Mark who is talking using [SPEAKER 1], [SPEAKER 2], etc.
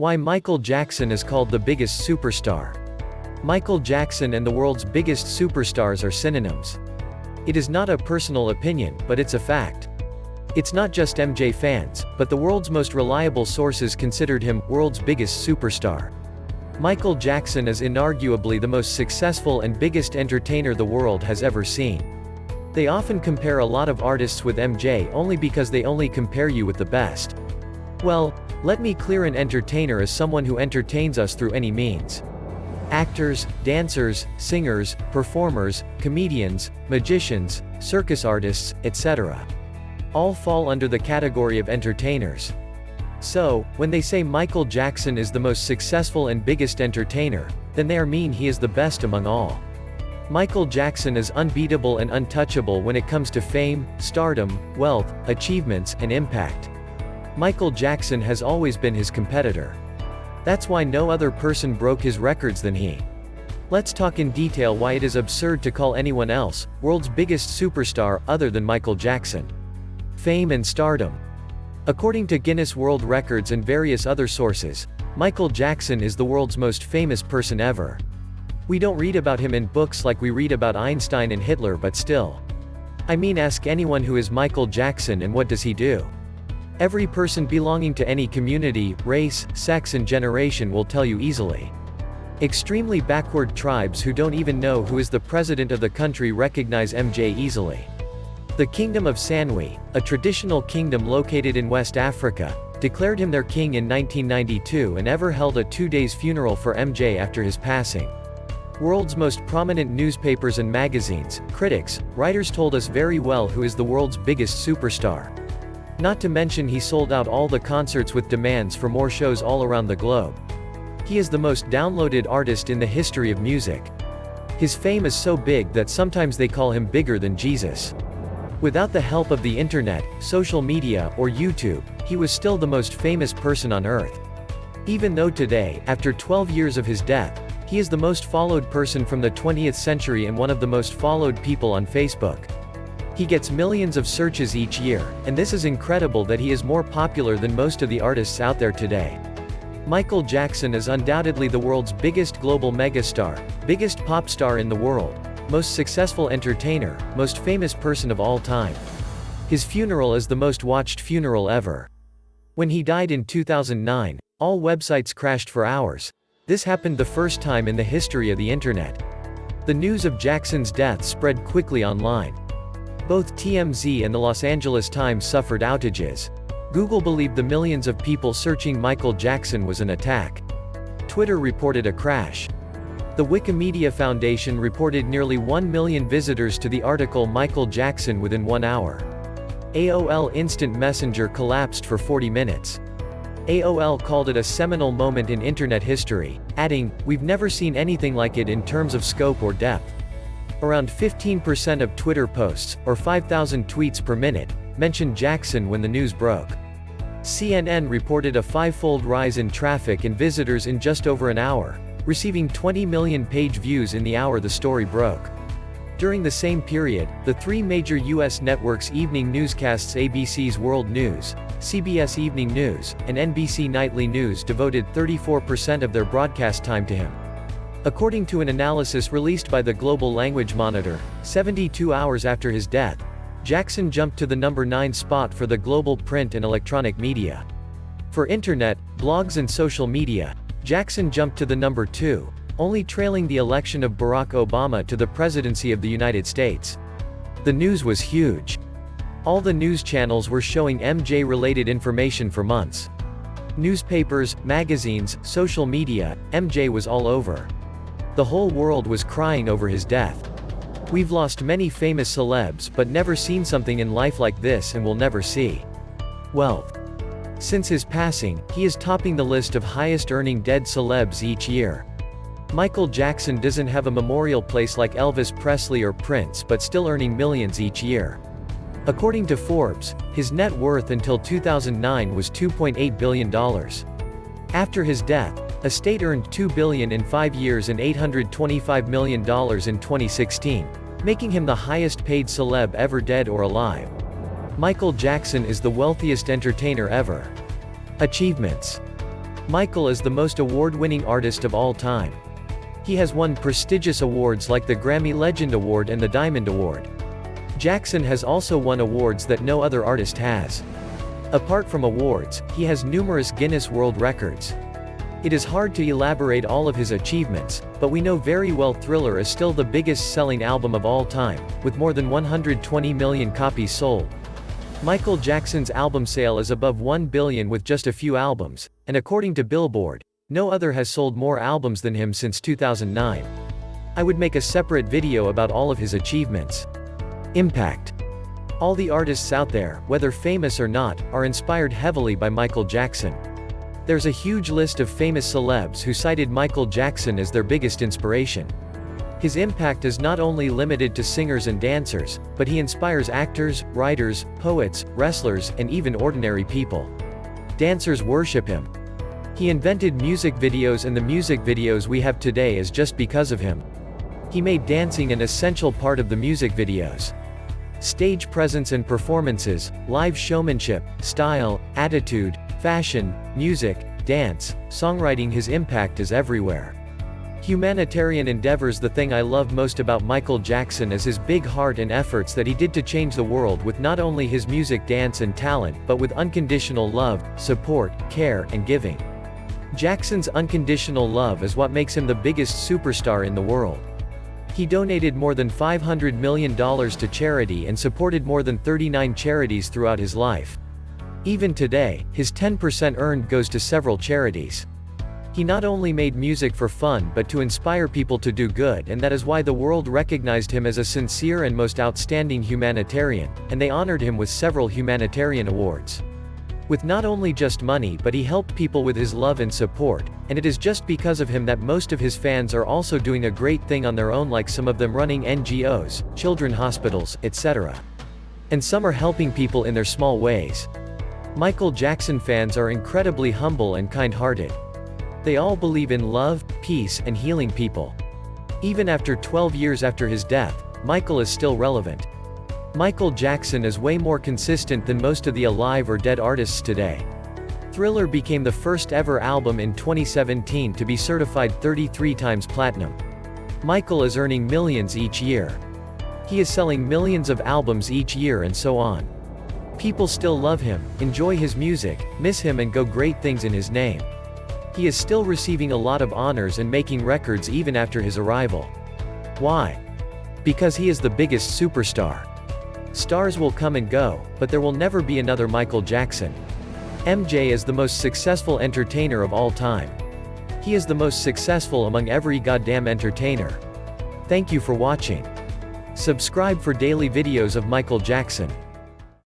[SPEAKER 1] Why Michael Jackson is called the biggest superstar. Michael Jackson and the world's biggest superstars are synonyms. It is not a personal opinion, but it's a fact. It's not just MJ fans, but the world's most reliable sources considered him world's biggest superstar. Michael Jackson is inarguably the most successful and biggest entertainer the world has ever seen. They often compare a lot of artists with MJ only because they only compare you with the best. Well, let me clear, an entertainer is someone who entertains us through any means. Actors, dancers, singers, performers, comedians, magicians, circus artists, etc. all fall under the category of entertainers. So, when they say Michael Jackson is the most successful and biggest entertainer, then they mean he is the best among all. Michael Jackson is unbeatable and untouchable when it comes to fame, stardom, wealth, achievements, and impact. Michael Jackson has always been his competitor. That's why no other person broke his records than he. Let's talk in detail why it is absurd to call anyone else world's biggest superstar other than Michael Jackson. Fame and stardom. According to Guinness World Records and various other sources, Michael Jackson is the world's most famous person ever. We don't read about him in books like we read about Einstein and Hitler, but still. I mean, ask anyone who is Michael Jackson and what does he do? Every person belonging to any community, race, sex and generation will tell you easily. Extremely backward tribes who don't even know who is the president of the country recognize MJ easily. The Kingdom of Sanwi, a traditional kingdom located in West Africa, declared him their king in 1992 and ever held a 2-day funeral for MJ after his passing. World's most prominent newspapers and magazines, critics, writers told us very well who is the world's biggest superstar. Not to mention he sold out all the concerts with demands for more shows all around the globe. He is the most downloaded artist in the history of music. His fame is so big that sometimes they call him bigger than Jesus. Without the help of the internet, social media, or YouTube, he was still the most famous person on earth. Even though today, after 12 years of his death, he is the most followed person from the 20th century and one of the most followed people on Facebook. He gets millions of searches each year, and this is incredible that he is more popular than most of the artists out there today. Michael Jackson is undoubtedly the world's biggest global megastar, biggest pop star in the world, most successful entertainer, most famous person of all time. His funeral is the most watched funeral ever. When he died in 2009, all websites crashed for hours. This happened the first time in the history of the internet. The news of Jackson's death spread quickly online. Both TMZ and the Los Angeles Times suffered outages. Google believed the millions of people searching Michael Jackson was an attack. Twitter reported a crash. The Wikimedia Foundation reported nearly 1 million visitors to the article Michael Jackson within 1 hour. AOL Instant Messenger collapsed for 40 minutes. AOL called it a seminal moment in internet history, adding, "We've never seen anything like it in terms of scope or depth." Around 15% of Twitter posts, or 5,000 tweets per minute, mentioned Jackson when the news broke. CNN reported a 5-fold rise in traffic and visitors in just over an hour, receiving 20 million page views in the hour the story broke. During the same period, the 3 major U.S. networks' evening newscasts, ABC's World News, CBS Evening News, and NBC Nightly News, devoted 34% of their broadcast time to him. According to an analysis released by the Global Language Monitor, 72 hours after his death, Jackson jumped to the number 9 spot for the global print and electronic media. For internet, blogs and social media, Jackson jumped to the number 2, only trailing the election of Barack Obama to the presidency of the United States. The news was huge. All the news channels were showing MJ-related information for months. Newspapers, magazines, social media, MJ was all over. The whole world was crying over his death. We've lost many famous celebs but never seen something in life like this and will never see. Wealth. Since his passing, he is topping the list of highest-earning dead celebs each year. Michael Jackson doesn't have a memorial place like Elvis Presley or Prince, but still earning millions each year. According to Forbes, his net worth until 2009 was $2.8 billion. After his death, estate earned $2 billion in 5 years and $825 million in 2016, making him the highest-paid celeb ever, dead or alive. Michael Jackson is the wealthiest entertainer ever. Achievements. Michael is the most award-winning artist of all time. He has won prestigious awards like the Grammy Legend Award and the Diamond Award. Jackson has also won awards that no other artist has. Apart from awards, he has numerous Guinness World Records. It is hard to elaborate all of his achievements, but we know very well Thriller is still the biggest selling album of all time, with more than 120 million copies sold. Michael Jackson's album sale is above 1 billion with just a few albums, and according to Billboard, no other has sold more albums than him since 2009. I would make a separate video about all of his achievements. Impact. All the artists out there, whether famous or not, are inspired heavily by Michael Jackson. There's a huge list of famous celebs who cited Michael Jackson as their biggest inspiration. His impact is not only limited to singers and dancers, but he inspires actors, writers, poets, wrestlers, and even ordinary people. Dancers worship him. He invented music videos, and the music videos we have today is just because of him. He made dancing an essential part of the music videos. Stage presence and performances, live showmanship, style, attitude, fashion, music, dance, songwriting. His impact is everywhere. Humanitarian endeavors. The thing I love most about Michael Jackson is his big heart and efforts that he did to change the world with not only his music, dance, and talent, but with unconditional love, support, care, and giving. Jackson's unconditional love is what makes him the biggest superstar in the world. He donated more than $500 million to charity and supported more than 39 charities throughout his life. Even today, his 10% earned goes to several charities. He not only made music for fun but to inspire people to do good, and that is why the world recognized him as a sincere and most outstanding humanitarian, and they honored him with several humanitarian awards. With not only just money, but he helped people with his love and support, and it is just because of him that most of his fans are also doing a great thing on their own, like some of them running NGOs, children hospitals, etc. And some are helping people in their small ways. Michael Jackson fans are incredibly humble and kind-hearted. They all believe in love, peace, and healing people. Even after 12 years after his death, Michael is still relevant. Michael Jackson is way more consistent than most of the alive or dead artists today. Thriller became the first ever album in 2017 to be certified 33 times platinum. Michael is earning millions each year. He is selling millions of albums each year, and so on. People still love him, enjoy his music, miss him, and go great things in his name. He is still receiving a lot of honors and making records even after his arrival. Why? Because he is the biggest superstar. Stars will come and go, but there will never be another Michael Jackson. MJ is the most successful entertainer of all time. He is the most successful among every goddamn entertainer. Thank you for watching. Subscribe for daily videos of Michael Jackson.